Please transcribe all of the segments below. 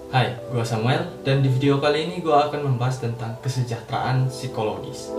Hai, gue Samuel, dan di video kali ini gue akan membahas tentang kesejahteraan psikologis.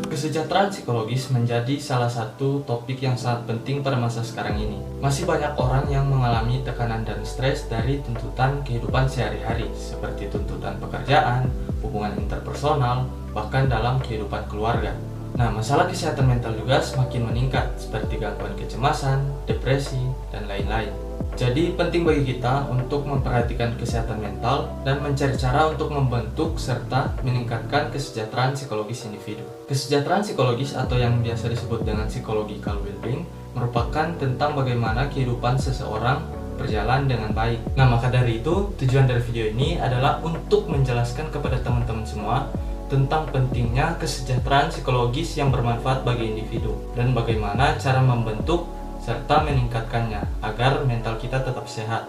Kesejahteraan psikologis menjadi salah satu topik yang sangat penting pada masa sekarang ini. Masih banyak orang yang mengalami tekanan dan stres dari tuntutan kehidupan sehari-hari, seperti tuntutan pekerjaan, hubungan interpersonal, bahkan dalam kehidupan keluarga. Nah, masalah kesehatan mental juga semakin meningkat, seperti gangguan kecemasan, depresi, dan lain-lain. Jadi penting bagi kita untuk memperhatikan kesehatan mental dan mencari cara untuk membentuk serta meningkatkan kesejahteraan psikologis individu. Kesejahteraan psikologis atau yang biasa disebut dengan psychological well-being merupakan tentang bagaimana kehidupan seseorang berjalan dengan baik. Nah, maka dari itu tujuan dari video ini adalah untuk menjelaskan kepada teman-teman semua tentang pentingnya kesejahteraan psikologis yang bermanfaat bagi individu dan bagaimana cara membentuk serta meningkatkannya agar mental kita tetap sehat.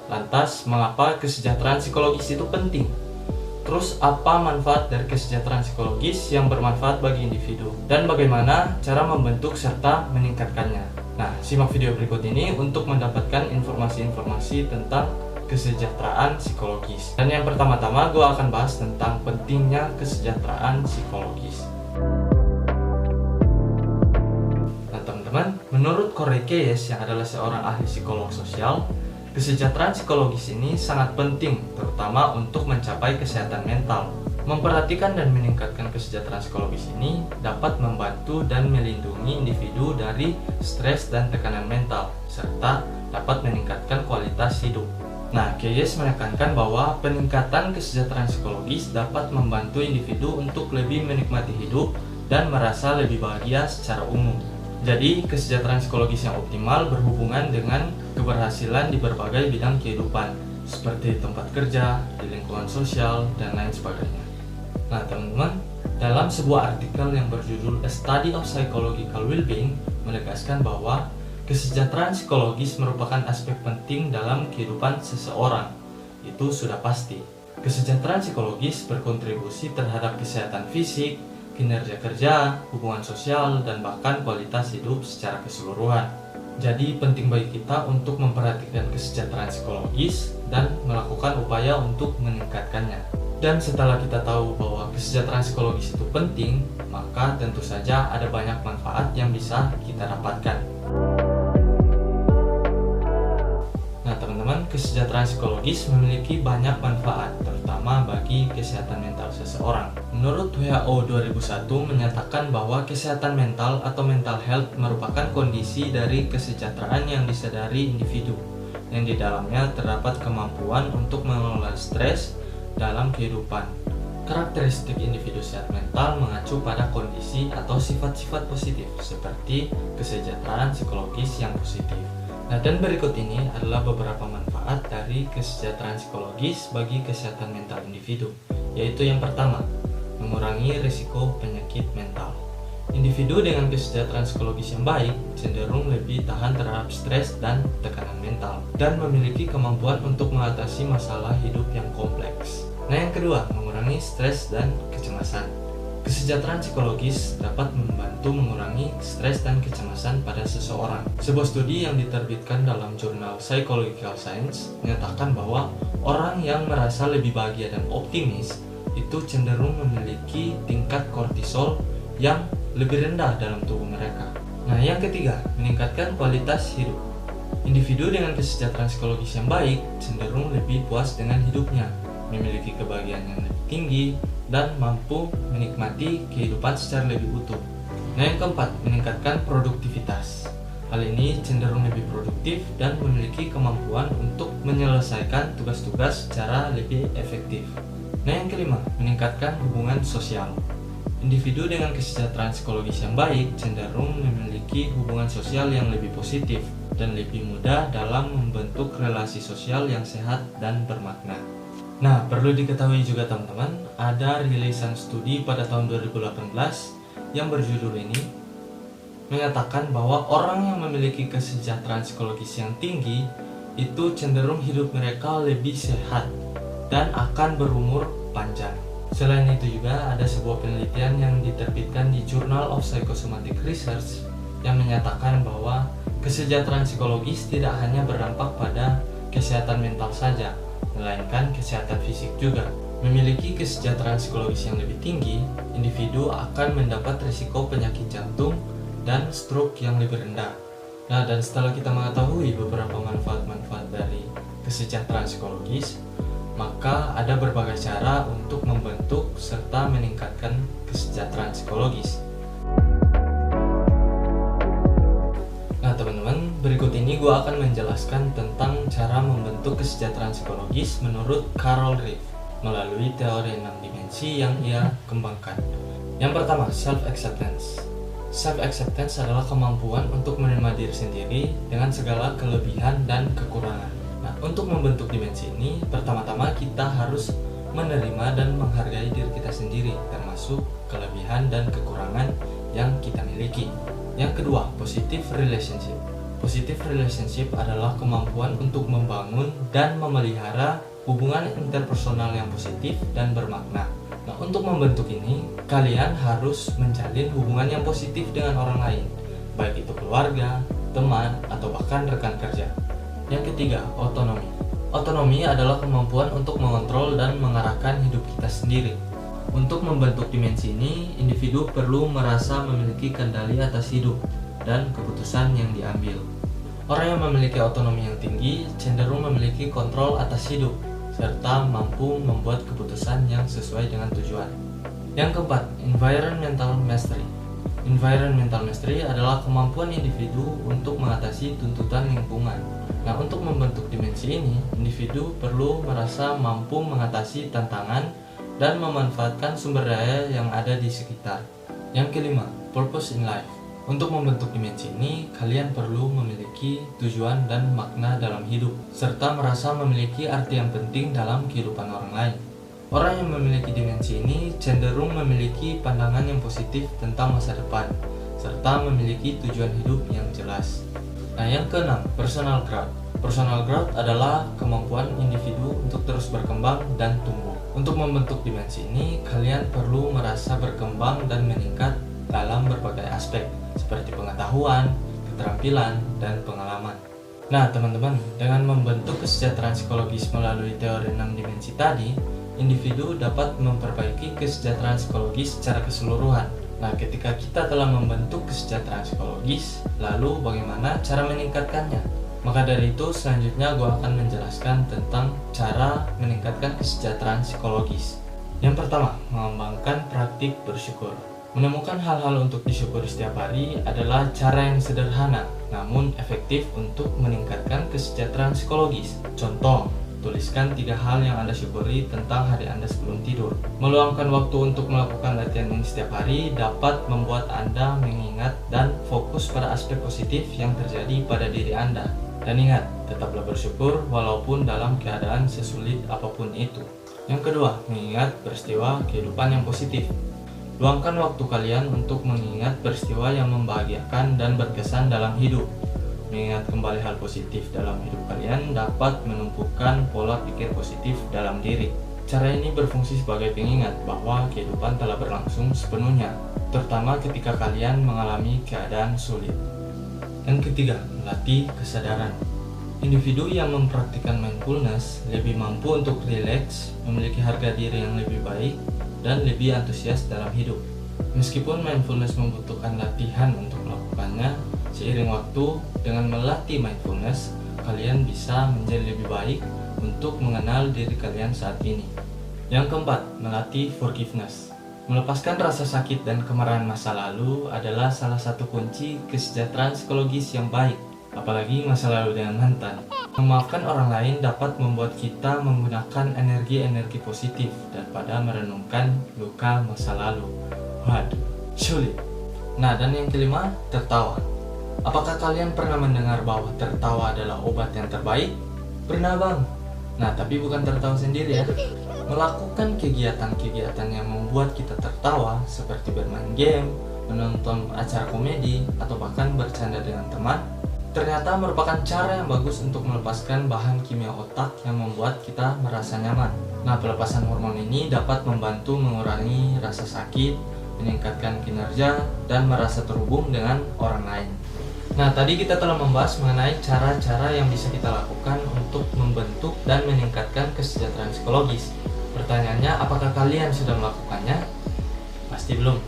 Lantas, mengapa kesejahteraan psikologis itu penting? Terus, apa manfaat dari kesejahteraan psikologis yang bermanfaat bagi individu? Dan bagaimana cara membentuk serta meningkatkannya? Nah, simak video berikut ini untuk mendapatkan informasi-informasi tentang kesejahteraan psikologis. Dan yang pertama-tama, gue akan bahas tentang pentingnya kesejahteraan psikologis. Menurut Corey Keyes yang adalah seorang ahli psikolog sosial, kesejahteraan psikologis ini sangat penting, terutama untuk mencapai kesehatan mental. Memperhatikan dan meningkatkan kesejahteraan psikologis ini dapat membantu dan melindungi individu dari stres dan tekanan mental, serta dapat meningkatkan kualitas hidup. Nah, Keyes menekankan bahwa peningkatan kesejahteraan psikologis dapat membantu individu untuk lebih menikmati hidup dan merasa lebih bahagia secara umum. Jadi, kesejahteraan psikologis yang optimal berhubungan dengan keberhasilan di berbagai bidang kehidupan, seperti tempat kerja, di lingkungan sosial, dan lain sebagainya. Nah, teman-teman, dalam sebuah artikel yang berjudul A Study of Psychological Well-being menegaskan bahwa kesejahteraan psikologis merupakan aspek penting dalam kehidupan seseorang. Itu sudah pasti. Kesejahteraan psikologis berkontribusi terhadap kesehatan fisik, kinerja kerja, hubungan sosial, dan bahkan kualitas hidup secara keseluruhan. Jadi penting bagi kita untuk memperhatikan kesejahteraan psikologis dan melakukan upaya untuk meningkatkannya. Dan setelah kita tahu bahwa kesejahteraan psikologis itu penting, maka tentu saja ada banyak manfaat yang bisa kita dapatkan. Nah, teman-teman, kesejahteraan psikologis memiliki banyak manfaat, terutama bagi kesehatan mental seseorang. Menurut WHO 2001 menyatakan bahwa kesehatan mental atau mental health merupakan kondisi dari kesejahteraan yang disadari individu, yang di dalamnya terdapat kemampuan untuk mengelola stres dalam kehidupan. Karakteristik individu sehat mental mengacu pada kondisi atau sifat-sifat positif, seperti kesejahteraan psikologis yang positif. Nah, dan berikut ini adalah beberapa manfaat dari kesejahteraan psikologis bagi kesehatan mental individu, yaitu yang pertama, mengurangi risiko penyakit mental. Individu dengan kesejahteraan psikologis yang baik cenderung lebih tahan terhadap stres dan tekanan mental, dan memiliki kemampuan untuk mengatasi masalah hidup yang kompleks. Nah, yang kedua, mengurangi stres dan kecemasan. Kesejahteraan psikologis dapat membantu mengurangi stres dan kecemasan pada seseorang. Sebuah studi yang diterbitkan dalam jurnal Psychological Science menyatakan bahwa orang yang merasa lebih bahagia dan optimis itu cenderung memiliki tingkat kortisol yang lebih rendah dalam tubuh mereka. Nah, yang ketiga, meningkatkan kualitas hidup. Individu dengan kesejahteraan psikologis yang baik cenderung lebih puas dengan hidupnya, memiliki kebahagiaan yang lebih tinggi, dan mampu menikmati kehidupan secara lebih utuh. Nah, yang keempat, meningkatkan produktivitas. Hal ini cenderung lebih produktif dan memiliki kemampuan untuk menyelesaikan tugas-tugas secara lebih efektif. Nah, yang kelima, meningkatkan hubungan sosial. Individu dengan kesejahteraan psikologis yang baik cenderung memiliki hubungan sosial yang lebih positif dan lebih mudah dalam membentuk relasi sosial yang sehat dan bermakna. Nah, perlu diketahui juga teman-teman, ada rilisan studi pada tahun 2018 yang berjudul ini menyatakan bahwa orang yang memiliki kesejahteraan psikologis yang tinggi itu cenderung hidup mereka lebih sehat dan akan berumur panjang. Selain itu juga ada sebuah penelitian yang diterbitkan di Journal of Psychosomatic Research yang menyatakan bahwa kesejahteraan psikologis tidak hanya berdampak pada kesehatan mental saja, melainkan kesehatan fisik juga. Memiliki kesejahteraan psikologis yang lebih tinggi, individu akan mendapat risiko penyakit jantung dan stroke yang lebih rendah. Nah, dan setelah kita mengetahui beberapa manfaat-manfaat dari kesejahteraan psikologis, maka ada berbagai cara untuk membentuk serta meningkatkan kesejahteraan psikologis. Nah teman-teman, berikut ini gue akan menjelaskan tentang cara membentuk kesejahteraan psikologis menurut Carol Reeve melalui teori 6 dimensi yang ia kembangkan. Yang pertama, self-acceptance. Self-acceptance adalah kemampuan untuk menerima diri sendiri dengan segala kelebihan dan kekurangan. Nah, untuk membentuk dimensi ini, pertama-tama kita harus menerima dan menghargai diri kita sendiri, termasuk kelebihan dan kekurangan yang kita miliki. Yang kedua, positive relationship. Positive relationship adalah kemampuan untuk membangun dan memelihara hubungan interpersonal yang positif dan bermakna. Nah, untuk membentuk ini, kalian harus menjalin hubungan yang positif dengan orang lain, baik itu keluarga, teman, atau bahkan rekan kerja. Yang ketiga, otonomi. Otonomi adalah kemampuan untuk mengontrol dan mengarahkan hidup kita sendiri. Untuk membentuk dimensi ini, individu perlu merasa memiliki kendali atas hidup dan keputusan yang diambil. Orang yang memiliki otonomi yang tinggi cenderung memiliki kontrol atas hidup, serta mampu membuat keputusan yang sesuai dengan tujuan. Yang keempat, environmental mastery. Environmental mastery adalah kemampuan individu untuk mengatasi tuntutan lingkungan. Nah, untuk membentuk dimensi ini, individu perlu merasa mampu mengatasi tantangan dan memanfaatkan sumber daya yang ada di sekitar. Yang kelima, purpose in life. Untuk membentuk dimensi ini, kalian perlu memiliki tujuan dan makna dalam hidup, serta merasa memiliki arti yang penting dalam kehidupan orang lain. Orang yang memiliki dimensi ini cenderung memiliki pandangan yang positif tentang masa depan, serta memiliki tujuan hidup yang jelas. Nah, yang keenam, personal growth. Personal growth adalah kemampuan individu untuk terus berkembang dan tumbuh. Untuk membentuk dimensi ini, kalian perlu merasa berkembang dan meningkat dalam berbagai aspek, seperti pengetahuan, keterampilan, dan pengalaman. Nah teman-teman, dengan membentuk kesejahteraan psikologis melalui teori 6 dimensi tadi, individu dapat memperbaiki kesejahteraan psikologis secara keseluruhan. Nah, ketika kita telah membentuk kesejahteraan psikologis, lalu bagaimana cara meningkatkannya? Maka dari itu, selanjutnya gue akan menjelaskan tentang cara meningkatkan kesejahteraan psikologis. Yang pertama, mengembangkan praktik bersyukur. Menemukan hal-hal untuk disyukuri setiap hari adalah cara yang sederhana, namun efektif untuk meningkatkan kesejahteraan psikologis. Contoh, tuliskan 3 hal yang Anda syukuri tentang hari Anda sebelum tidur. Meluangkan waktu untuk melakukan latihan ini setiap hari dapat membuat Anda mengingat dan fokus pada aspek positif yang terjadi pada diri Anda. Dan ingat, tetaplah bersyukur walaupun dalam keadaan sesulit apapun itu. Yang kedua, mengingat peristiwa kehidupan yang positif. Luangkan waktu kalian untuk mengingat peristiwa yang membahagiakan dan berkesan dalam hidup. Mengingat kembali hal positif dalam hidup kalian dapat menumbuhkan pola pikir positif dalam diri. Cara ini berfungsi sebagai pengingat bahwa kehidupan telah berlangsung sepenuhnya, terutama ketika kalian mengalami keadaan sulit. Yang ketiga, melatih kesadaran. Individu yang mempraktikkan mindfulness lebih mampu untuk rileks, memiliki harga diri yang lebih baik, dan lebih antusias dalam hidup. Meskipun mindfulness membutuhkan latihan untuk melakukannya, seiring waktu dengan melatih mindfulness, kalian bisa menjadi lebih baik untuk mengenal diri kalian saat ini. Yang keempat, melatih forgiveness. Melepaskan rasa sakit dan kemarahan masa lalu adalah salah satu kunci kesejahteraan psikologis yang baik, apalagi masa lalu dengan mantan. Memaafkan orang lain dapat membuat kita menggunakan energi-energi positif daripada merenungkan luka masa lalu. Waduh, sulit. Nah, dan yang kelima, tertawa. Apakah kalian pernah mendengar bahwa tertawa adalah obat yang terbaik? Pernah bang? Nah, tapi bukan tertawa sendiri ya. Melakukan kegiatan-kegiatan yang membuat kita tertawa seperti bermain game, menonton acara komedi, atau bahkan bercanda dengan teman, ternyata merupakan cara yang bagus untuk melepaskan bahan kimia otak yang membuat kita merasa nyaman. Nah, pelepasan hormon ini dapat membantu mengurangi rasa sakit, meningkatkan kinerja, dan merasa terhubung dengan orang lain. Nah, tadi kita telah membahas mengenai cara-cara yang bisa kita lakukan untuk membentuk dan meningkatkan kesejahteraan psikologis. Pertanyaannya, apakah kalian sudah melakukannya? Pasti belum.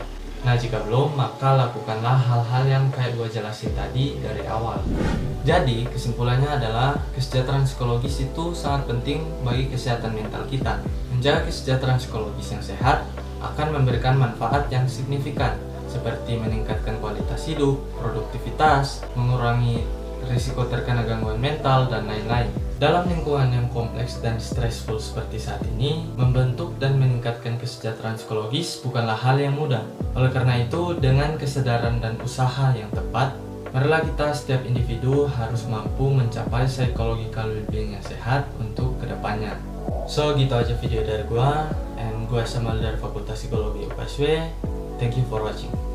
Nah, jika belum, maka lakukanlah hal-hal yang kayak gua jelasin tadi dari awal. Jadi, kesimpulannya adalah kesejahteraan psikologis itu sangat penting bagi kesehatan mental kita. Menjaga kesejahteraan psikologis yang sehat akan memberikan manfaat yang signifikan, seperti meningkatkan kualitas hidup, produktivitas, mengurangi risiko terkena gangguan mental, dan lain-lain. Dalam lingkungan yang kompleks dan stressful seperti saat ini, membentuk dan meningkatkan kesejahteraan psikologis bukanlah hal yang mudah. Oleh karena itu, dengan kesadaran dan usaha yang tepat, marilah kita setiap individu harus mampu mencapai psychological well-being yang sehat untuk kedepannya. So, gitu aja video dari gua, and gua Samuel dari Fakultas Psikologi UPSW. Thank you for watching.